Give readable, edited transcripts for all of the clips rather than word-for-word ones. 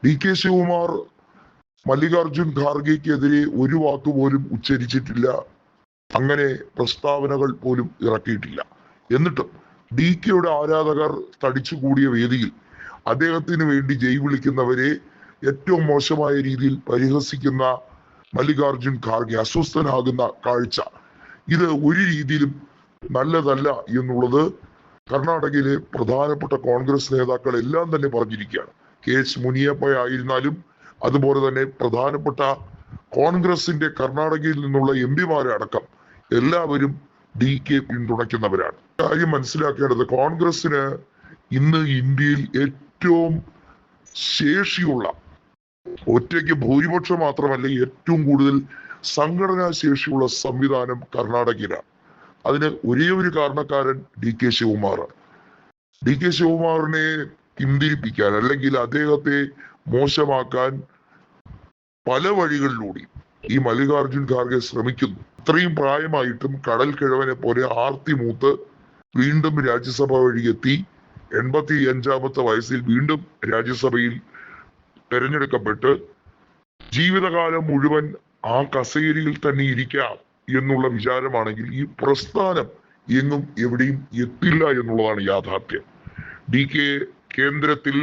DK Shivakumar Mallikarjun ഖാർഗെക്കെതിരെ ഒരു വാക്കുപോലും ഉച്ചരിച്ചിട്ടില്ല. അങ്ങനെ പ്രസ്താവനകൾ പോലും ഇറക്കിയിട്ടില്ല. എന്നിട്ടും DKയുടെ ആരാധകർ തടിച്ചുകൂടിയ വേദിയിൽ അദ്ദേഹത്തിന് വേണ്ടി ജയ് വിളിക്കുന്നവരെ ഏറ്റവും മോശമായ രീതിയിൽ പരിഹസിക്കുന്ന മല്ലികാർജുൻ ഖാർഗെ അസ്വസ്ഥനാകുന്ന കാഴ്ച, ഇത് ഒരു രീതിയിലും നല്ലതല്ല എന്നുള്ളത് കർണാടകയിലെ പ്രധാനപ്പെട്ട കോൺഗ്രസ് നേതാക്കൾ എല്ലാം തന്നെ പറഞ്ഞിരിക്കുകയാണ്. KH മുനിയപ്പ ആയിരുന്നാലും അതുപോലെ തന്നെ പ്രധാനപ്പെട്ട കോൺഗ്രസിന്റെ കർണാടകയിൽ നിന്നുള്ള MP-മാരടക്കം എല്ലാവരും DK പിന്തുണയ്ക്കുന്നവരാണ്. കാര്യം മനസ്സിലാക്കേണ്ടത്, കോൺഗ്രസിന് ഇന്ന് ഇന്ത്യയിൽ ഏറ്റവും ശേഷിയുള്ള, ഒറ്റയ്ക്ക് ഭൂരിപക്ഷം മാത്രമല്ല ഏറ്റവും കൂടുതൽ സംഘടനാ ശേഷിയുള്ള സംവിധാനം കർണാടകയിലാണ്. അതിന് ഒരേ ഒരു കാരണക്കാരൻ DK ശിവകുമാറാണ്. DK ശിവകുമാറിനെ പിന്തിരിപ്പിക്കാൻ അല്ലെങ്കിൽ അദ്ദേഹത്തെ മോശമാക്കാൻ പല വഴികളിലൂടെ ഈ മല്ലികാർജുൻ ഖാർഗെ ശ്രമിക്കുന്നു. ഇത്രയും പ്രായമായിട്ടും കടൽ കിഴവനെ പോലെ ആർത്തി മൂത്ത് വീണ്ടും രാജ്യസഭ വഴിയെത്തി 85-ാമത്തെ വയസ്സിൽ വീണ്ടും രാജ്യസഭയിൽ തെരഞ്ഞെടുക്കപ്പെട്ട് ജീവിതകാലം മുഴുവൻ ആ കസേരയിൽ തന്നെ ഇരിക്കാം എന്നുള്ള വിചാരമാണെങ്കിൽ ഈ പ്രസ്ഥാനം എങ്ങും എവിടെയും എത്തില്ല എന്നുള്ളതാണ് യാഥാർത്ഥ്യം. DK കേന്ദ്രത്തിൽ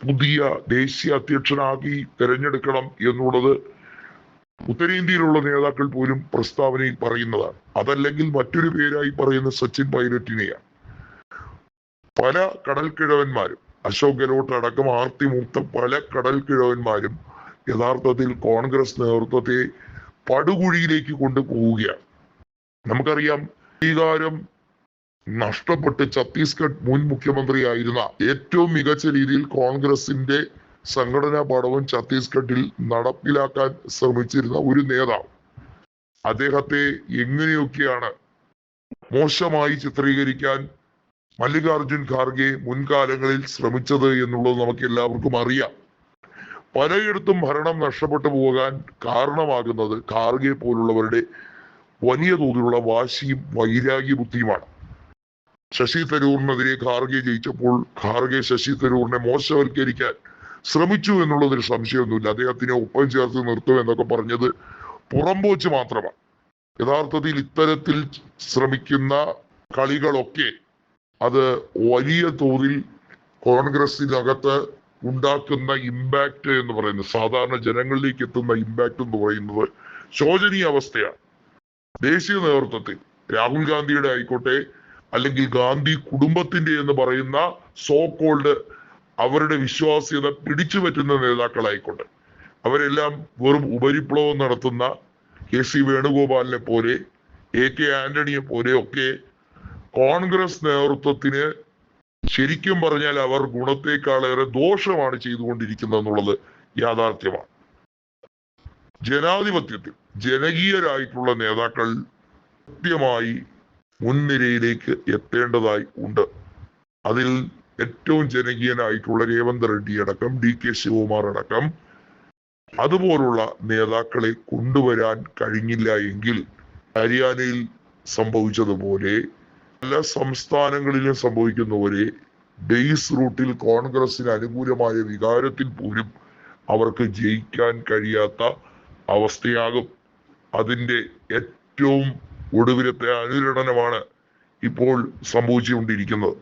പുതിയ ദേശീയ അധ്യക്ഷനാക്കി തെരഞ്ഞെടുക്കണം എന്നുള്ളത് ഉത്തരേന്ത്യയിലുള്ള നേതാക്കൾ പോലും പ്രസ്താവനയിൽ പറയുന്നതാണ്. അതല്ലെങ്കിൽ മറ്റൊരു പേരായി പറയുന്ന സച്ചിൻ പൈലറ്റിനെയാണ്. പല കടൽ കിഴവന്മാരും, അശോക് ഗെഹ്ലോട്ട് അടക്കം ആർത്തിമൂത്ത പല കടൽ കിഴവന്മാരും യഥാർത്ഥത്തിൽ കോൺഗ്രസ് നേതൃത്വത്തെ പടുകുഴിയിലേക്ക് കൊണ്ടുപോവുകയാണ്. നമുക്കറിയാം, അധികാരം നഷ്ടപ്പെട്ട് ഛത്തീസ്ഗഡ് മുൻ മുഖ്യമന്ത്രിയായിരുന്ന, ഏറ്റവും മികച്ച രീതിയിൽ കോൺഗ്രസിന്റെ സംഘടനാ പാഠവും ഛത്തീസ്ഗഡിൽ നടപ്പിലാക്കാൻ ശ്രമിച്ചിരുന്ന ഒരു നേതാവ്, അദ്ദേഹത്തെ എങ്ങനെയൊക്കെയാണ് മോശമായി ചിത്രീകരിക്കാൻ മല്ലികാർജുൻ ഖാർഗെ മുൻകാലങ്ങളിൽ ശ്രമിച്ചത് എന്നുള്ളത് നമുക്ക് എല്ലാവർക്കും അറിയാം. പലയിടത്തും ഭരണം നഷ്ടപ്പെട്ടു പോകാൻ കാരണമാകുന്നത് ഖാർഗെ പോലുള്ളവരുടെ വലിയ തോതിലുള്ള വാശിയും വൈരാഗ്യ ബുദ്ധിയുമാണ്. ശശി തരൂറിനെതിരെ ഖാർഗെ ജയിച്ചപ്പോൾ ഖാർഗെ ശശി തരൂറിനെ മോശവൽക്കരിക്കാൻ ശ്രമിച്ചു എന്നുള്ളതൊരു സംശയമൊന്നുമില്ല. അദ്ദേഹത്തിനെ ഒപ്പം ചേർത്ത് നിർത്തും എന്നൊക്കെ പറഞ്ഞത് പുറംപോച്ച് മാത്രമാണ്. യഥാർത്ഥത്തിൽ ഇത്തരത്തിൽ ശ്രമിക്കുന്ന കളികളൊക്കെ അത് വലിയ തോതിൽ കോൺഗ്രസിനകത്ത് ഉണ്ടാക്കുന്ന ഇമ്പാക്ട് എന്ന് പറയുന്നത്, സാധാരണ ജനങ്ങളിലേക്ക് എത്തുന്ന ഇമ്പാക്ട് എന്ന് പറയുന്നത് ശോചനീയ അവസ്ഥയാണ്. ദേശീയ നേതൃത്വത്തിൽ രാഹുൽ ഗാന്ധിയുടെ ആയിക്കോട്ടെ, അല്ലെങ്കിൽ ഗാന്ധി കുടുംബത്തിന്റെ എന്ന് പറയുന്ന സോ കോൾഡ് അവരുടെ വിശ്വാസ്യത പിടിച്ചു പറ്റുന്ന നേതാക്കളായിക്കോട്ടെ, അവരെല്ലാം വെറും ഉപരിപ്ലവം നടത്തുന്ന KC വേണുഗോപാലിനെ പോലെ, AK ആന്റണിയെ പോലെ ഒക്കെ കോൺഗ്രസ് നേതൃത്വത്തിന് ശരിക്കും പറഞ്ഞാൽ അവർ ഗുണത്തെക്കാളേറെ ദോഷമാണ് ചെയ്തുകൊണ്ടിരിക്കുന്നത് എന്നുള്ളത് യാഥാർത്ഥ്യമാണ്. ജനാധിപത്യത്തിൽ ജനകീയരായിട്ടുള്ള നേതാക്കൾ കൃത്യമായി മുൻനിരയിലേക്ക് എത്തേണ്ടതായി ഉണ്ട്. അതിൽ ഏറ്റവും ജനകീയനായിട്ടുള്ള രേവന്ത് റെഡ്ഡി അടക്കം, DK ശിവകുമാർ അടക്കം അതുപോലുള്ള നേതാക്കളെ കൊണ്ടുവരാൻ കഴിഞ്ഞില്ല എങ്കിൽ ഹരിയാനയിൽ സംഭവിച്ചതുപോലെ പല സംസ്ഥാനങ്ങളിലും സംഭവിക്കുന്ന പോലെ ബേസ് റൂട്ടിൽ കോൺഗ്രസിന് അനുകൂലമായ വികാരത്തിൽ പോലും അവർക്ക് ജയിക്കാൻ കഴിയാത്ത അവസ്ഥയാകും. അതിന്റെ ഏറ്റവും ഒടുവിലത്തെ അനുരണനമാണ് ഇപ്പോൾ സംഭവിച്ചുകൊണ്ടിരിക്കുന്നത്.